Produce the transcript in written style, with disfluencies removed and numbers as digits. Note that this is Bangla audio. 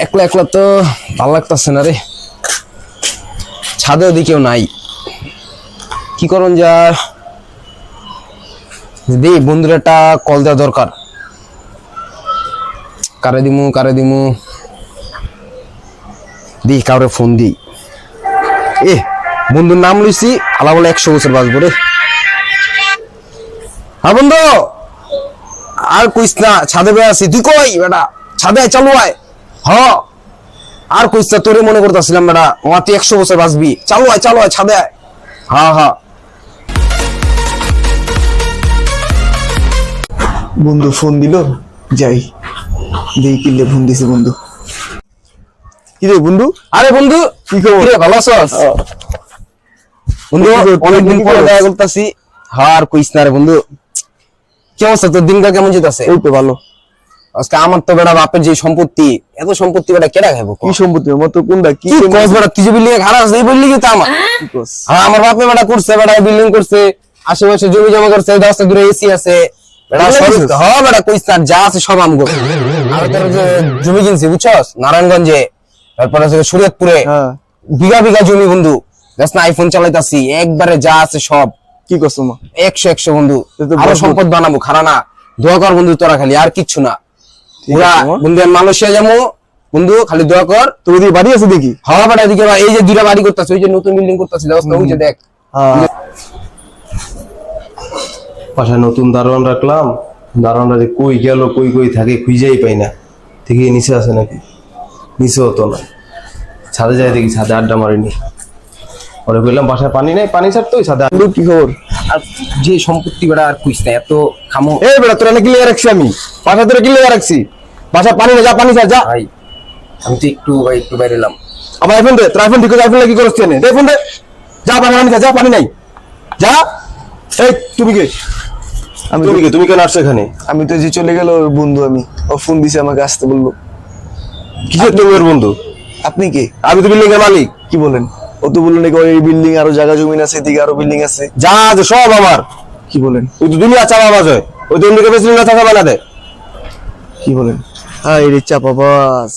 একলা একলা তো ভালো লাগতেছে না রে। ছাদে ওদিকে কেউ নাই, কি করুন যা। দিদি বন্ধুর একটা কল দেওয়া দরকার। কারে দিমু দি, কাউরে ফোন দি। বন্ধুর নাম লইছি, আলা বলে 100 বছর বাঁচবো রে। হ্যাঁ বন্ধু, আর কইস না, ছাদে বেয়ে আছি। তুই কই বেটা? ছাদে চালু আয়। হ, আর কইস না, তোরে মনে করতেছিলাম বেটা। আমার তুই 100 বছর বাঁচবি। চালু আয় ছাদে আয়। হ্যাঁ হ্যাঁ। বন্ধু ফোন দিল, যাই দেখি কিলে ফোন দিছে বন্ধু। কি রে বন্ধু? আরে বন্ধু, কি খবর? রে ভালো আছস? বন্ধু অনেকদিন পরে দেখা করতেছি। হ্যাঁ, আর কইস না রে বন্ধু। কি অবস্থা তোর? দিনকাল কেমন যেতেছে? এই তো ভালো। আজকে আমার তো বেটা বাপের যে সম্পত্তি, এত সম্পত্তি বেটা কেডা খাইবো? কি সম্পত্তি? আমার তো কোনটা কি কি কস বেটা? তুই যে বিল্ডিং এ খারাপ আছে, এই বিল্ডিং তো আমার। কি কস? হ্যাঁ, আমার বাপে বেটা করছে, বেটা বিল্ডিং করছে, আশেপাশে জমি জমা করছে, 10টা দূরে এসি আছে বেটা। হ্যাঁ বেটা, কইস না, যা আছে সব আমগো। আমি তোর যে জমি কিনছি বুঝছস, নারায়ণগঞ্জে, তারপরে আছে শরীয়তপুরে, হ্যাঁ। বিঘা বিঘা জমি বন্ধু। জাস্ট না আইফোন চালাইতাছি, একবারে যা আছে সব। কি কস তোমা? 100 বন্ধু। এ তো আরো বহুত। সম্পদ বানাবো, খারা না। দোয়া কর বন্ধু তোরা, খালি আর কিচ্ছু না। ওরা আছে, মা। বন্ধু মালয়েশিয়া যাবো বন্ধু, খালি দোয়া কর। তোর ওদিকে বাড়ি আছে দেখি। হাওয়া বাড়া এদিকে এই যে 2টা বাড়ি করতেছে, ওই যে নতুন বিল্ডিং করতেছে, ওই যে দেখ। হ্যাঁ। বাসায় নতুন দারোয়ান রাখলাম, দারোয়ানরা যে কই গেল কই থাকে খুঁজেই পাই না। দেখি নিচে আছে নাকি, নিচে হতো না। ছাদে যাই দেখি, ছাদে আড্ডা মারিনি। পরে বললাম বাসায় পানি নেই, পানি ছাড়তো ওই ছাদে। বন্ধু কি খবর? আর যে সম্পত্তি বেড়া আর কইস না, এত খামো। এই বেটা তোরা নাকি লেগে রাখছি আমি, বাসা তোরা কি লেগে রাখছি? বাসা পানি না, যা পানি ছাড় যা। ভাই আমি তো একটু বাইরে এলাম। আমার আইফোন দে, তোর আইফোন ঠিক আছে, আইফোন কি করছ তুই? দে ফোন দে, যা পানি পানি যা, পানি নাই যা। এই তুমি কে? আমি তুমি কেন আসছো এখানে? আমি তো যে চলে গেল ওর বন্ধু, আমি ও ফোন দিছে আমাকে আসতে বললো। কিসের তুমি ওর বন্ধু? আপনি কে? আমি তো বিল্ডিং এর মালিক। কি বলেন? ও তো বললো নাকি ওই বিল্ডিং আরো জায়গা জমিন আছে, এদিকে আরো বিল্ডিং আছে। যা আছে সব আমার। কি বলেন? ওই তো দুনিয়া চাপা বাজ হয়, ওই তো ইন্ডিকে বেশি না থাকা বানাতে। কি বলেন? হ্যাঁ, এই চাপা বাস।